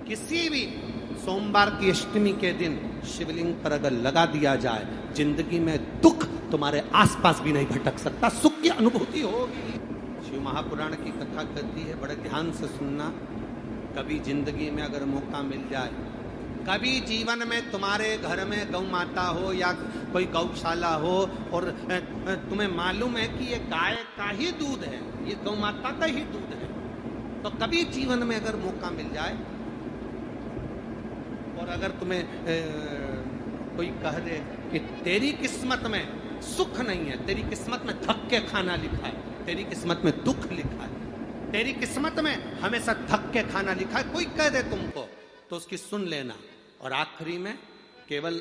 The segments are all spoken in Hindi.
किसी भी सोमवार की अष्टमी के दिन शिवलिंग पर अगर लगा दिया जाए, जिंदगी में दुख तुम्हारे आसपास भी नहीं भटक सकता, सुख की अनुभूति होगी। शिव महापुराण की कथा कहती है, बड़े ध्यान से सुनना। कभी जिंदगी में अगर मौका मिल जाए, कभी जीवन में तुम्हारे घर में गौ माता हो या कोई गौशाला हो और तुम्हें मालूम है कि ये गाय का ही दूध है, ये गौ माता का ही दूध है, तो कभी जीवन में अगर मौका मिल जाए और अगर तुम्हें कोई कह दे कि तेरी किस्मत में सुख नहीं है, तेरी किस्मत में थक के खाना लिखा है, तेरी किस्मत में दुख लिखा है, तेरी किस्मत में हमेशा थक के खाना लिखा है, कोई कह दे तुमको, तो उसकी सुन लेना। और आखिरी में केवल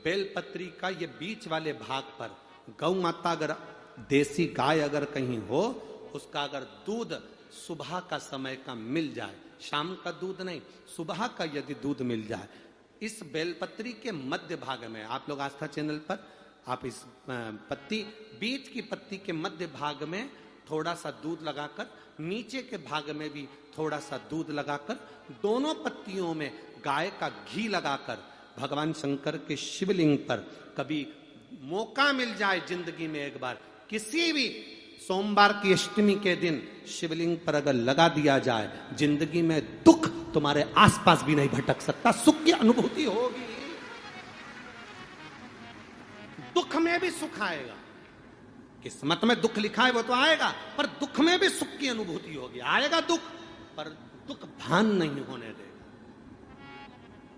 बेलपत्री का ये बीच वाले भाग पर गौ माता, अगर देसी गाय अगर कहीं हो, उसका अगर दूध सुबह का समय का मिल जाए, शाम का दूध नहीं, सुबह का यदि दूध मिल जाए, इस बेलपत्री के मध्य भाग में, आप लोग आस्था चैनल पर आप इस पत्ती, बीच की पत्ती के मध्य भाग में थोड़ा सा दूध लगाकर, नीचे के भाग में भी थोड़ा सा दूध लगाकर, दोनों पत्तियों में गाय का घी लगाकर भगवान शंकर के शिवलिंग पर कभी मौका मिल जाए जिंदगी में एक बार, किसी भी सोमवार की अष्टमी के दिन शिवलिंग पर अगर लगा दिया जाए, जिंदगी में दुख तुम्हारे आसपास भी नहीं भटक सकता, सुख की अनुभूति होगी। दुख में भी सुख आएगा, किस्मत में दुख लिखा है वो तो आएगा, पर दुख में भी सुख की अनुभूति होगी। आएगा दुख, पर दुख भान नहीं होने देगा।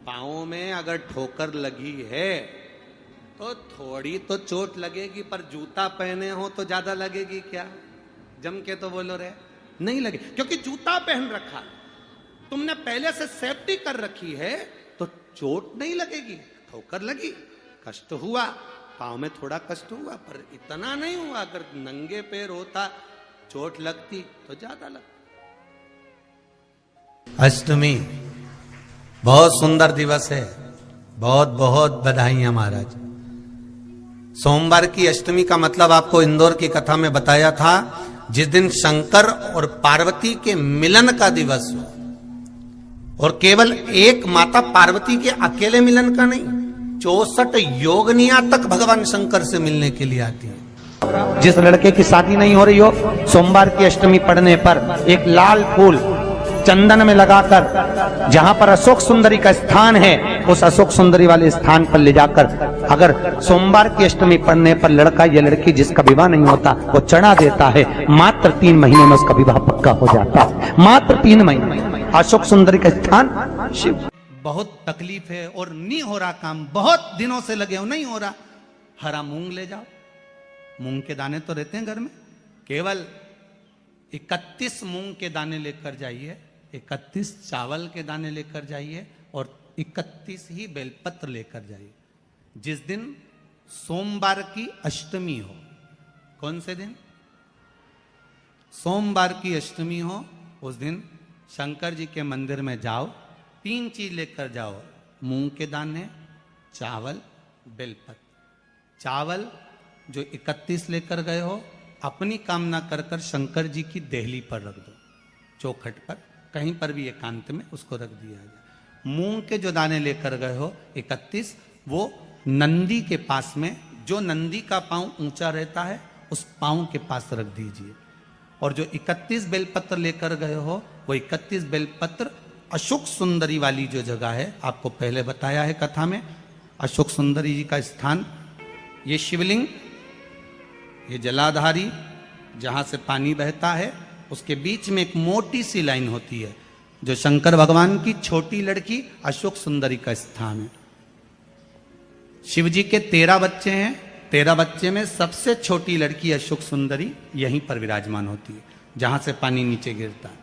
पांवों में अगर ठोकर लगी है तो थोड़ी तो चोट लगेगी, पर जूता पहने हो तो ज्यादा लगेगी क्या? जम के तो बोलो रे, नहीं लगे, क्योंकि जूता पहन रखा, तुमने पहले से सेफ्टी कर रखी है, तो चोट नहीं लगेगी। ठोकर लगी, कष्ट हुआ, पांव में थोड़ा कष्ट हुआ, पर इतना नहीं हुआ। अगर नंगे पैर होता, चोट लगती तो ज्यादा लगती। अष्टमी बहुत सुंदर दिवस है, बहुत बहुत बधाइयां महाराज। सोमवार की अष्टमी का मतलब आपको इंदौर की कथा में बताया था, जिस दिन शंकर और पार्वती के मिलन का दिवस हो, और केवल एक माता पार्वती के अकेले मिलन का नहीं, 64 योगनियां तक भगवान शंकर से मिलने के लिए आती है। जिस लड़के की शादी नहीं हो रही हो, सोमवार की अष्टमी पड़ने पर एक लाल फूल चंदन में लगाकर, जहां पर अशोक सुंदरी का स्थान है, उस अशोक सुंदरी वाले स्थान पर ले जाकर, अगर सोमवार की अष्टमी पड़ने पर लड़का या लड़की जिसका विवाह नहीं होता वो चढ़ा देता है, मात्र 3 महीने में उसका विवाह पक्का हो जाता है। मात्र 3 महीने। अशोक सुंदरी का स्थान शिव। बहुत तकलीफ है और नहीं हो रहा काम, बहुत दिनों से लगे हो, नहीं हो रहा, हरा मूंग ले जाओ। मूंग के दाने तो रहते हैं घर में, केवल 31 मूंग के दाने लेकर जाइए, 31 चावल के दाने लेकर जाइए, और 31 ही बेलपत्र लेकर जाइए। जिस दिन सोमवार की अष्टमी हो, कौन से दिन? सोमवार की अष्टमी हो, उस दिन शंकर जी के मंदिर में जाओ, 3 चीज लेकर जाओ, मूंग के दाने, चावल, बेलपत्र। चावल जो 31 लेकर गए हो, अपनी कामना कर कर शंकर जी की देहली पर रख दो, चौखट पर, कहीं पर भी एकांत में उसको रख दिया जाए। मूंग के जो दाने लेकर गए हो 31, वो नंदी के पास में, जो नंदी का पांव ऊंचा रहता है, उस पांव के पास रख दीजिए। और जो 31 बेलपत्र लेकर गए हो, वो 31 बेलपत्र अशोक सुंदरी वाली जो जगह है, आपको पहले बताया है कथा में, अशोक सुंदरी जी का स्थान, ये शिवलिंग, ये जलाधारी जहां से पानी बहता है, उसके बीच में एक मोटी सी लाइन होती है, जो शंकर भगवान की छोटी लड़की अशोक सुंदरी का स्थान है। शिव जी के 13 बच्चे हैं, 13 बच्चे में सबसे छोटी लड़की अशोक सुंदरी यहीं पर विराजमान होती है, जहां से पानी नीचे गिरता है।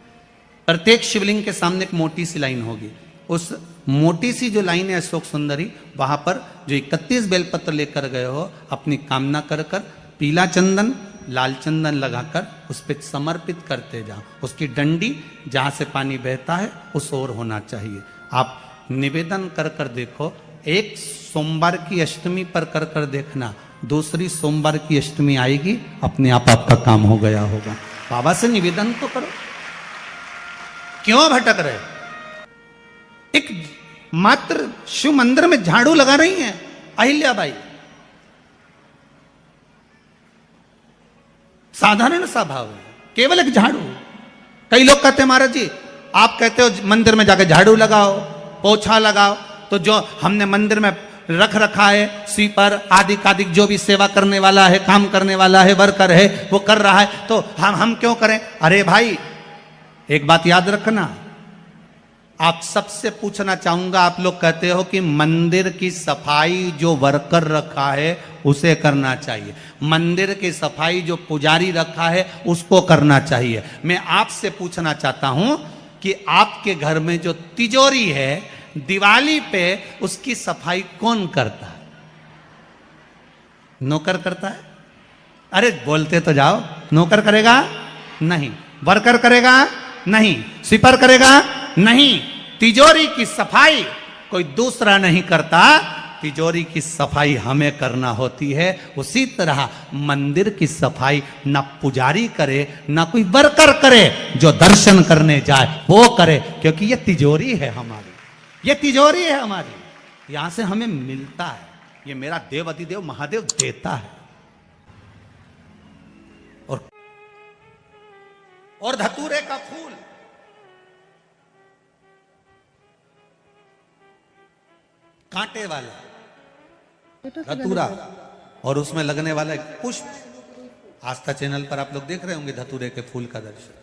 प्रत्येक शिवलिंग के सामने एक मोटी सी लाइन होगी, उस मोटी सी जो लाइन है अशोक सुंदरी, वहां पर जो 31 बेलपत्र लेकर गए हो, अपनी कामना कर कर पीला चंदन, लाल चंदन लगाकर उस पर समर्पित करते जाओ। उसकी डंडी जहां से पानी बहता है उस ओर होना चाहिए। आप निवेदन कर कर देखो, एक सोमवार की अष्टमी पर कर कर देखना, दूसरी सोमवार की अष्टमी आएगी, अपने आप आपका काम हो गया होगा। बाबा से निवेदन तो करो, क्यों भटक रहे? एक मात्र शिव मंदिर में झाड़ू लगा रही हैं अहिल्याबाई। साधारण सा भाव है, केवल एक झाड़ू। कई लोग कहते हैं महाराज जी आप कहते हो मंदिर में जाकर झाड़ू लगाओ, पोछा लगाओ, तो जो हमने मंदिर में रख रखा है स्वीपर आदि जो भी सेवा करने वाला है, काम करने वाला है, वर्कर है, वो कर रहा है, तो हम क्यों करें? अरे भाई एक बात याद रखना, आप सबसे पूछना चाहूंगा, आप लोग कहते हो कि मंदिर की सफाई जो वर्कर रखा है उसे करना चाहिए, मंदिर की सफाई जो पुजारी रखा है उसको करना चाहिए। मैं आपसे पूछना चाहता हूं कि आपके घर में जो तिजोरी है दिवाली पे उसकी सफाई कौन करता है? नौकर करता है? अरे बोलते तो जाओ। नौकर करेगा? नहीं। वर्कर करेगा? नहीं। स्वीपर करेगा? नहीं। तिजोरी की सफाई कोई दूसरा नहीं करता, तिजोरी की सफाई हमें करना होती है। उसी तरह मंदिर की सफाई ना पुजारी करे ना कोई वर्कर करे, जो दर्शन करने जाए वो करे, क्योंकि ये तिजोरी है हमारी, ये तिजोरी है हमारी, यहां से हमें मिलता है, ये मेरा देव अधिदेव महादेव देता है। और धतूरे का फूल, कांटे वाला धतूरा, और उसमें लगने वाला एक पुष्प। आस्था चैनल पर आप लोग देख रहे होंगे धतूरे के फूल का दर्शन।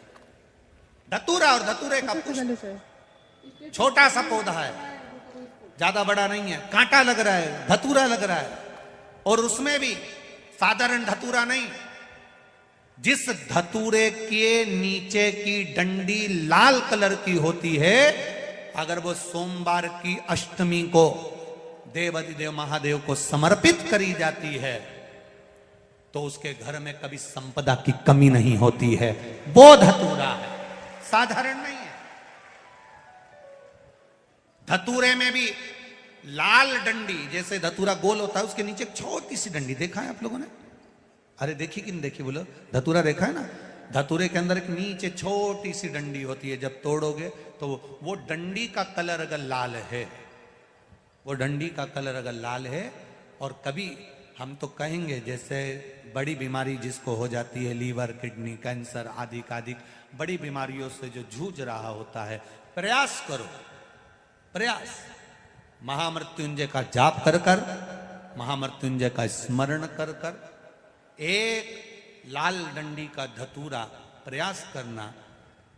धतूरा और धतूरे का पुष्प, छोटा सा पौधा है, ज्यादा बड़ा नहीं है, कांटा लग रहा है, धतूरा लग रहा है, और उसमें भी साधारण धतूरा नहीं, जिस धतूरे के नीचे की डंडी लाल कलर की होती है, अगर वो सोमवार की अष्टमी को देव अधिदेव महादेव को समर्पित करी जाती है तो उसके घर में कभी संपदा की कमी नहीं होती है। वो धतूरा है, साधारण नहीं है। धतूरे में भी लाल डंडी, जैसे धतूरा गोल होता है उसके नीचे छोटी सी डंडी, देखा है आप लोगों ने? अरे देखी कि नहीं देखी बोलो? धतूरा देखा है ना? धतूरे के अंदर एक नीचे छोटी सी डंडी होती है, जब तोड़ोगे तो वो डंडी का कलर अगर लाल है, वो डंडी का कलर अगर लाल है, और कभी हम तो कहेंगे जैसे बड़ी बीमारी जिसको हो जाती है, लीवर किडनी कैंसर आदि का आदि बड़ी बीमारियों से जो जूझ रहा होता है, प्रयास करो, प्रयास महामृत्युंजय का जाप कर कर, महामृत्युंजय का स्मरण कर कर, एक लाल डंडी का धतूरा प्रयास करना,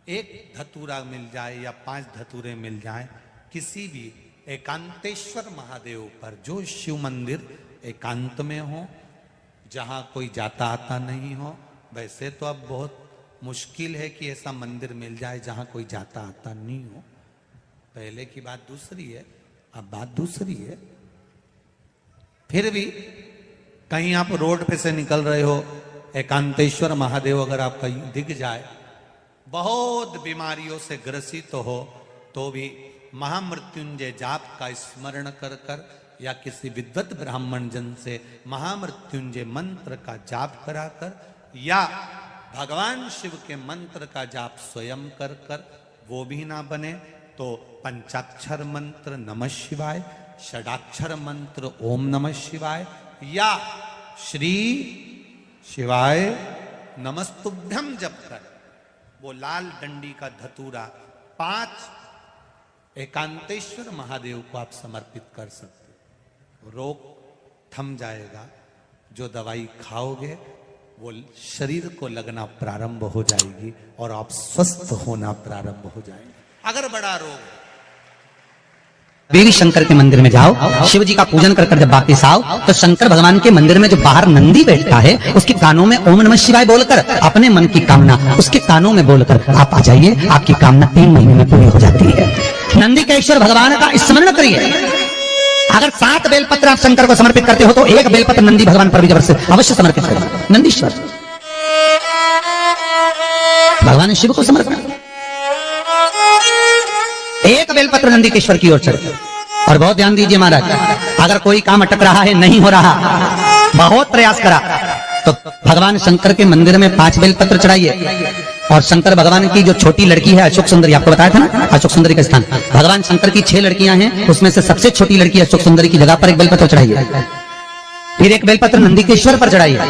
एक धतूरा मिल जाए या 5 धतूरे मिल जाए किसी भी एकांतेश्वर महादेव पर, जो शिव मंदिर एकांत में हो, जहां कोई जाता आता नहीं हो। वैसे तो अब बहुत मुश्किल है कि ऐसा मंदिर मिल जाए जहां कोई जाता आता नहीं हो, पहले की बात दूसरी है, अब बात दूसरी है। फिर भी कहीं आप रोड पे से निकल रहे हो, एकांतेश्वर महादेव अगर आपका दिख जाए, बहुत बीमारियों से ग्रसित हो, तो भी महामृत्युंजय जाप का स्मरण कर कर या किसी विद्वत ब्राह्मण जन से महामृत्युंजय मंत्र का जाप कराकर या भगवान शिव के मंत्र का जाप स्वयं कर कर, वो भी ना बने तो पंचाक्षर मंत्र नमः शिवाय, षडाक्षर मंत्र ओम नमः शिवाय, या श्री शिवाय नमस्तुभ्यम जप कर वो लाल डंडी का धतूरा 5 एकांतेश्वर महादेव को आप समर्पित कर सकते हो। रोग थम जाएगा, जो दवाई खाओगे वो शरीर को लगना प्रारंभ हो जाएगी और आप स्वस्थ होना प्रारंभ हो जाएंगे। अगर बड़ा रोग, देवी शंकर के मंदिर में जाओ, शिव जी का पूजन कर कर जब वापिस आओ तो शंकर भगवान के मंदिर में जो बाहर नंदी बैठता है उसके कानों में ओम नमः शिवाय बोलकर अपने मन की कामना उसके कानों में बोलकर आप आ जाइए, आपकी कामना 3 महीने में पूरी हो जाती है। नंदी के ईश्वर भगवान का स्मरण करिए। अगर 7 बेलपत्र आप शंकर को समर्पित करते हो तो 1 बेलपत्र नंदी भगवान पर भी अवश्य समर्पित करें। नंदीश्वर भगवान शिव को समर्पित, 1 बेलपत्र नंदी के ईश्वर की ओर चढ़े। और बहुत ध्यान दीजिए महाराज, अगर कोई काम अटक रहा है, नहीं हो रहा, बहुत प्रयास करा, तो भगवान शंकर के मंदिर में 5 बेलपत्र चढ़ाइए। और शंकर भगवान की जो छोटी लड़की है अशोक सुंदरी, आपको बताया था ना अशोक सुंदरी का स्थान, भगवान शंकर की 6 लड़कियां हैं, उसमें से सबसे छोटी लड़की अशोक सुंदरी की जगह पर एक बेलपत्र चढ़ाई है। फिर एक बेलपत्र नंदीकेश्वर पर चढ़ाई है,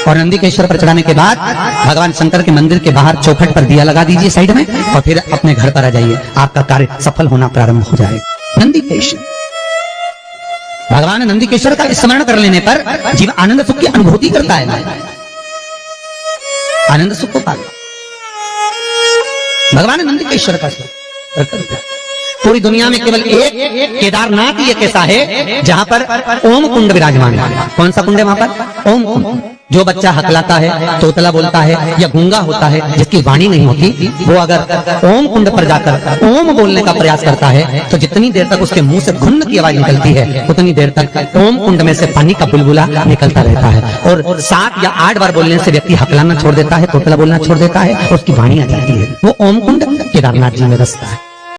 और नंदीकेश्वर पर चढ़ाने के बाद भगवान शंकर के मंदिर के बाहर चौखट पर दिया लगा दीजिए साइड में, और फिर अपने घर पर आ जाइए, आपका कार्य सफल होना प्रारंभ हो जाएगा। नंदीकेश्वर, भगवान नंदीकेश्वर का स्मरण कर लेने पर जीव आनंद सुख की अनुभूति करता है, आनंद सुख को पाता। भगवान नंदीकेश्वर का पूरी दुनिया में केवल एक केदारनाथ ही एक ऐसा है जहां पर ओम कुंड विराजमान है। कौन सा कुंड है वहां पर? ओम कुंड। जो बच्चा हकलाता है, तोतला बोलता है या गूंगा होता है, जिसकी वाणी नहीं होती, वो अगर ओम कुंड पर जाकर ओम बोलने का प्रयास करता है तो जितनी देर तक उसके मुंह से घुन्न की आवाज निकलती है उतनी देर तक ओम कुंड में से पानी का बुलबुला निकलता रहता है। और 7 या 8 बार बोलने से व्यक्ति हकलाना छोड़ देता है, तोतला बोलना छोड़ देता है, उसकी वाणी आ जाती है। वो ओम कुंड केदारनाथ जी में रसता है।